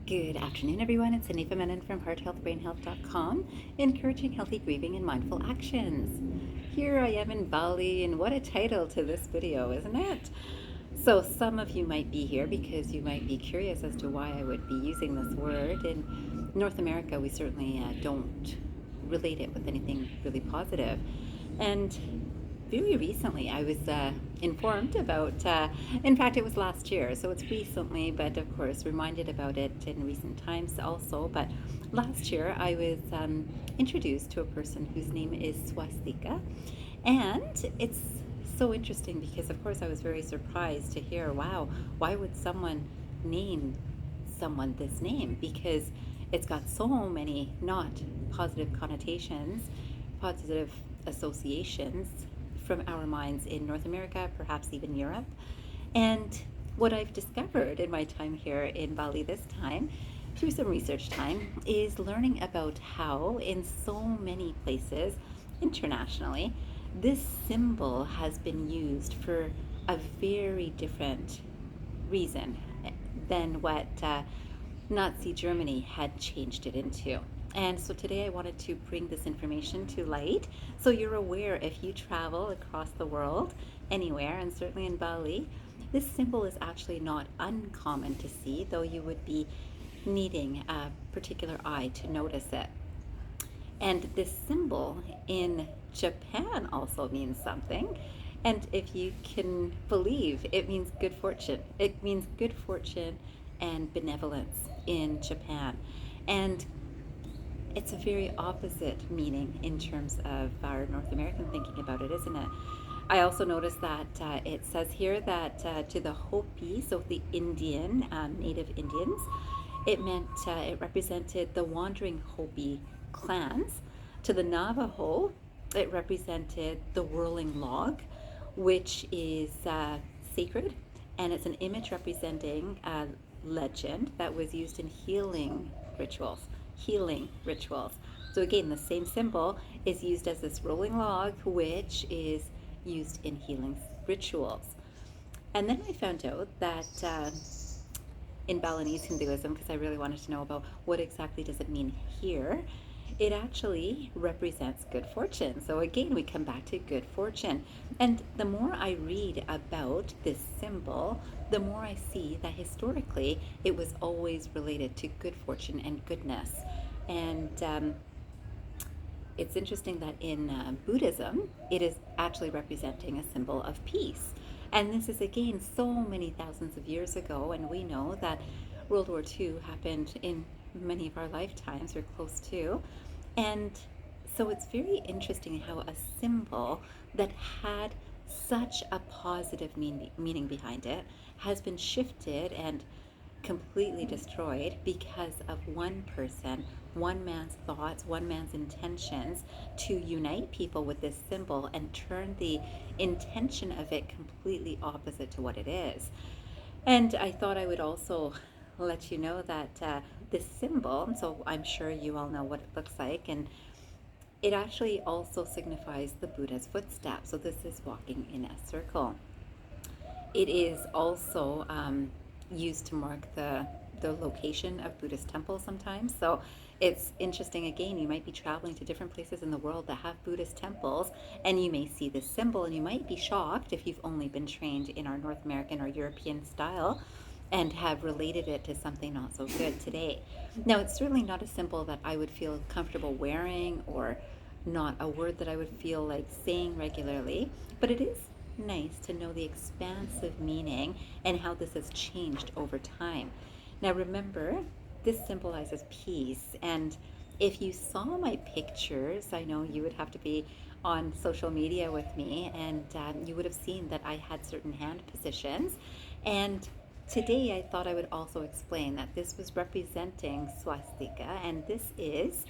Good afternoon, everyone. It's Anifa Menon from hearthealthbrainhealth.com, encouraging healthy grieving and mindful actions. Here I am in Bali, and what a title to this video, isn't it? So, some of you might be here because you might be curious as to why I would be using this word. In North America, we certainly don't relate it with anything really positive. And very recently, I was informed about, in fact, it was last year, so it's recently, but of course, reminded about it in recent times also. But last year, I was introduced to a person whose name is Swastika. And it's so interesting because, of course, I was very surprised to hear, wow, why would someone name someone this name? Because it's got so many not positive connotations, positive associations from our minds in North America, perhaps even Europe. And what I've discovered in my time here in Bali this time, through some research time, is learning about how in so many places internationally, this symbol has been used for a very different reason than what Nazi Germany had changed it into. And so today I wanted to bring this information to light so you're aware if you travel across the world, anywhere, and certainly in Bali, this symbol is actually not uncommon to see, though you would be needing a particular eye to notice it. And this symbol in Japan also means something. And if you can believe, it means good fortune. It means good fortune and benevolence in Japan. And it's a very opposite meaning in terms of our North American thinking about it, isn't it? I also noticed that it says here that to the Hopi, so the Indian, native Indians, it represented the wandering Hopi clans. To the Navajo, it represented the whirling log, which is sacred, and it's an image representing a legend that was used in healing rituals. Healing rituals. So again, the same symbol is used as this rolling log, which is used in healing rituals. And then I found out that in Balinese Hinduism, because I really wanted to know about what exactly does it mean here, it actually represents good fortune. So again, we come back to good fortune. And the more I read about this symbol, the more I see that historically it was always related to good fortune and goodness. And it's interesting that in Buddhism, it is actually representing a symbol of peace. And this is again so many thousands of years ago, and we know that World War II happened in many of our lifetimes or close to. And so it's very interesting how a symbol that had such a positive meaning behind it has been shifted and completely destroyed because of one person, one man's thoughts, one man's intentions to unite people with this symbol and turn the intention of it completely opposite to what it is. And I thought I would also let you know that this symbol, so I'm sure you all know what it looks like, and it actually also signifies the Buddha's footsteps. So this is walking in a circle. It is also used to mark the location of Buddhist temples sometimes. So it's interesting again, you might be traveling to different places in the world that have Buddhist temples, and you may see this symbol, and you might be shocked if you've only been trained in our North American or European style and have related it to something not so good today. Now, it's certainly not a symbol that I would feel comfortable wearing or not a word that I would feel like saying regularly, but it is nice to know the expansive meaning and how this has changed over time. Now, remember, this symbolizes peace, and if you saw my pictures, I know you would have to be on social media with me, and you would have seen that I had certain hand positions. And today I thought I would also explain that this was representing swastika, and this is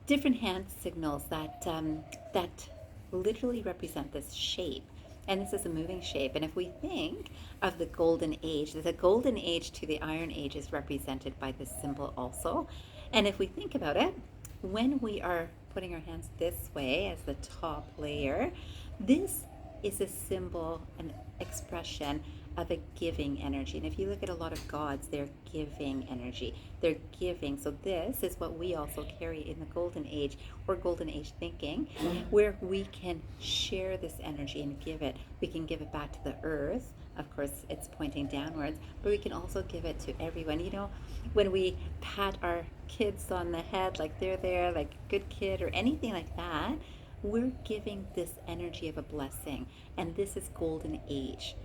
different hand signals that literally represent this shape. And this is a moving shape. And if we think of the golden age, the golden age to the iron age is represented by this symbol also. And if we think about it, when we are putting our hands this way as the top layer, this is a symbol, an expression of a giving energy. And if you look at a lot of gods, they're giving energy. They're giving. So this is what we also carry in the golden age, or golden age thinking, where we can share this energy and give it. We can give it back to the earth. Of course, it's pointing downwards, but we can also give it to everyone. You know, when we pat our kids on the head, like they're there, like good kid, or anything like that, we're giving this energy of a blessing. And this is golden age.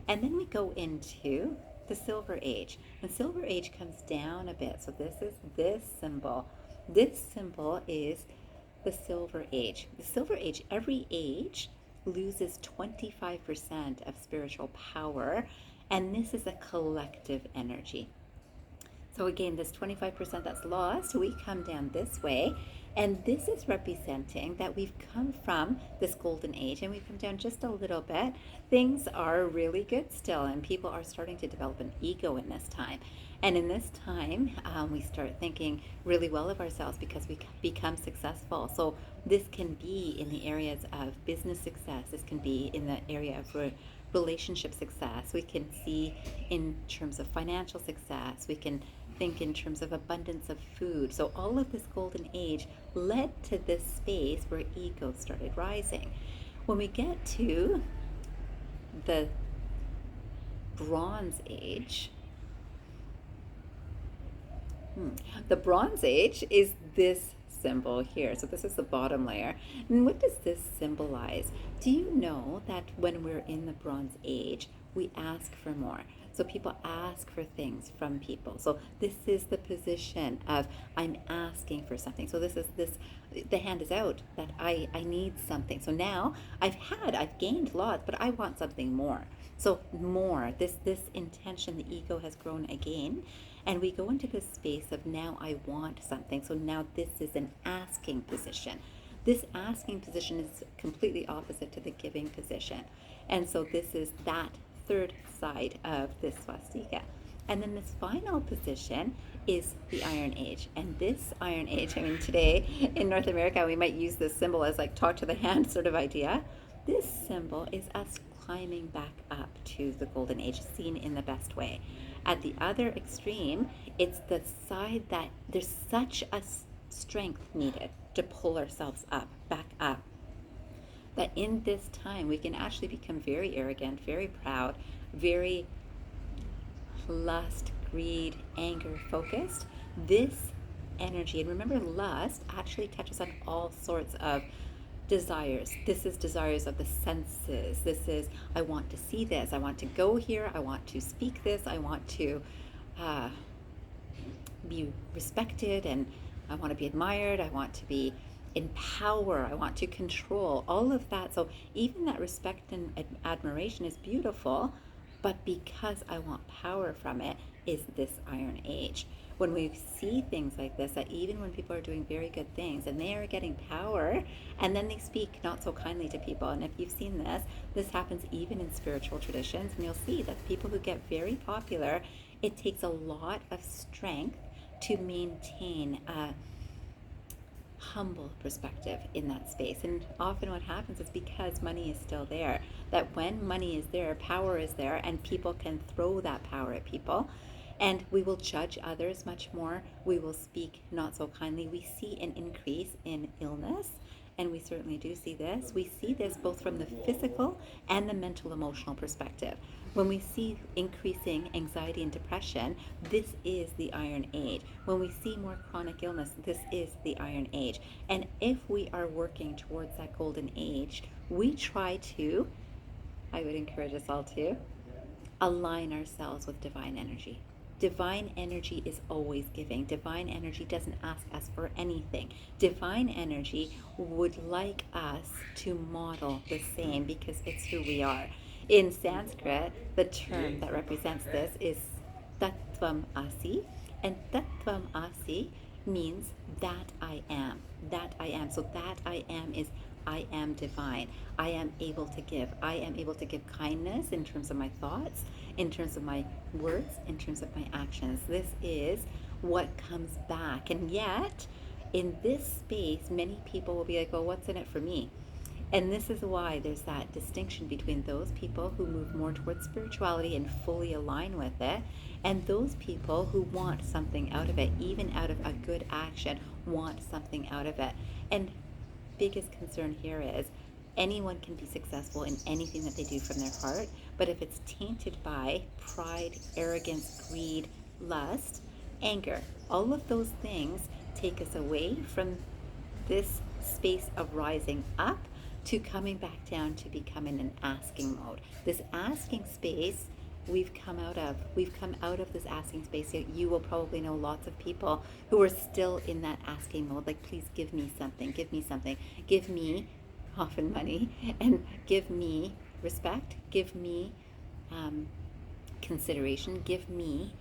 And then we go into the silver age. The silver age comes down a bit. So this is this symbol. This symbol is the silver age. The silver age, every age loses 25% of spiritual power, and this is a collective energy. So again, this 25% that's lost, we come down this way, and this is representing that we've come from this golden age and we've come down just a little bit. Things are really good still, and people are starting to develop an ego in this time. And in this time, we start thinking really well of ourselves because we become successful. So this can be in the areas of business success. This can be in the area of relationship success. We can see in terms of financial success. We can think in terms of abundance of food. So all of this golden age led to this space where ego started rising. When we get to the Bronze Age, the Bronze Age is this symbol here. So this is the bottom layer. And what does this symbolize? Do you know that when we're in the Bronze Age, we ask for more? So people ask for things from people. So this is the position of I'm asking for something. So this is the hand is out that I need something. So now I've gained lots, but I want something more. So more, this intention, the ego has grown again. And we go into this space of now I want something. So now this is an asking position. This asking position is completely opposite to the giving position. And so this is that third side of this swastika. And then this final position is the Iron Age. And this Iron Age, I mean, today in North America, we might use this symbol as like talk to the hand sort of idea. This symbol is us climbing back up to the Golden Age, seen in the best way. At the other extreme, it's the side that there's such a strength needed to pull ourselves up, back up, that in this time we can actually become very arrogant, very proud, very lust, greed, anger focused. This energy, and remember, lust actually touches on all sorts of desires. This is desires of the senses. This is, I want to see this, I want to go here, I want to speak this, I want to be respected, and I want to be admired, I want to be in power, I want to control, all of that. So even that respect and admiration is beautiful, but because I want power from it is this Iron Age. When we see things like this, that even when people are doing very good things and they are getting power, and then they speak not so kindly to people, and if you've seen this happens even in spiritual traditions, and you'll see that people who get very popular, it takes a lot of strength to maintain a humble perspective in that space. And often what happens is because money is still there, that when money is there, power is there, and people can throw that power at people, and we will judge others much more. We will speak not so kindly. We see an increase in illness, and we certainly do see this. We see this both from the physical and the mental emotional perspective. When we see increasing anxiety and depression, this is the Iron Age. When we see more chronic illness, this is the Iron Age. And if we are working towards that Golden Age, we try to, I would encourage us all to, align ourselves with divine energy. Divine energy is always giving. Divine energy doesn't ask us for anything. Divine energy would like us to model the same because it's who we are. In Sanskrit, the term that represents this is Tattvam Asi, and Tattvam Asi means that I am. That I am. So that I am is I am divine. I am able to give. I am able to give kindness in terms of my thoughts, in terms of my words, in terms of my actions. This is what comes back. And yet, in this space, many people will be like, well, what's in it for me? And this is why there's that distinction between those people who move more towards spirituality and fully align with it, and those people who want something out of it, even out of a good action, want something out of it. And biggest concern here is anyone can be successful in anything that they do from their heart, but if it's tainted by pride, arrogance, greed, lust, anger, all of those things take us away from this space of rising up to coming back down to becoming an asking mode. This asking space we've come out of. We've come out of this asking space. You will probably know lots of people who are still in that asking mode, like, please give me something, give me something, give me often money, and give me respect, give me consideration, give me.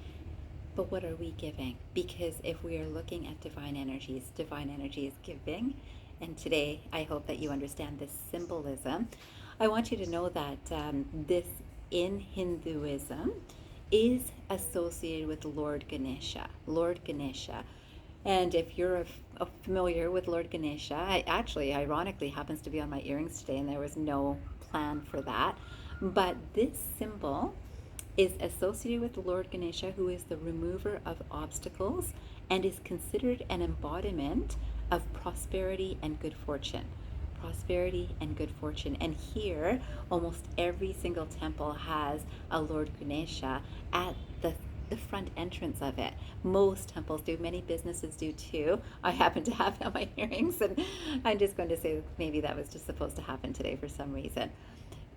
But what are we giving? Because if we are looking at divine energy is giving. And today, I hope that you understand this symbolism. I want you to know that this in Hinduism is associated with Lord Ganesha. Lord Ganesha. And if you're familiar with Lord Ganesha, I actually, ironically, happens to be on my earrings today, and there was no plan for that. But this symbol is associated with Lord Ganesha, who is the remover of obstacles and is considered an embodiment of prosperity and good fortune. Prosperity and good fortune. And here, almost every single temple has a Lord Ganesha at the front entrance of it. Most temples do, many businesses do too. I happen to have on my earrings, and I'm just going to say maybe that was just supposed to happen today for some reason.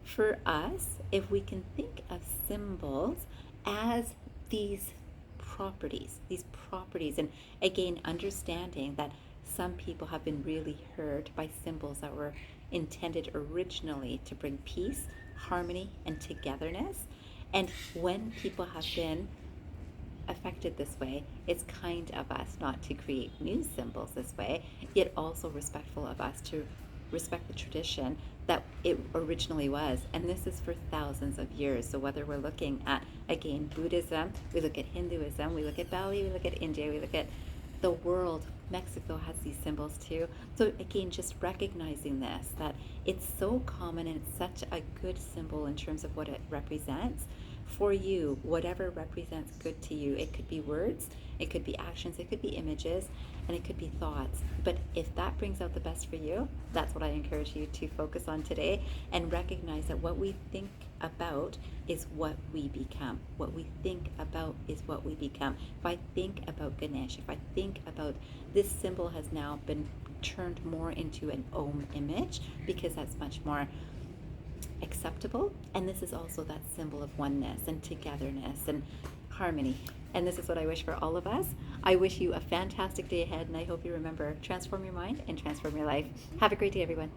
For us, if we can think of symbols as these properties, and again, understanding that some people have been really hurt by symbols that were intended originally to bring peace, harmony, and togetherness. And when people have been affected this way, it's kind of us not to create new symbols this way, yet also respectful of us to respect the tradition that it originally was. And this is for thousands of years. So whether we're looking at, again, Buddhism, we look at Hinduism, we look at Bali, we look at India, we look at the world, Mexico has these symbols too. So again, just recognizing this, that it's so common and it's such a good symbol in terms of what it represents. For you, whatever represents good to you, it could be words, it could be actions, it could be images, and it could be thoughts. But if that brings out the best for you, that's what I encourage you to focus on today, and recognize that what we think about is what we become. What we think about is what we become. If I think about Ganesh, if I think about this symbol has now been turned more into an Om image, because that's much more acceptable. And this is also that symbol of oneness and togetherness and harmony. And this is what I wish for all of us. I wish you a fantastic day ahead, and I hope you remember, transform your mind and transform your life. Have a great day, everyone.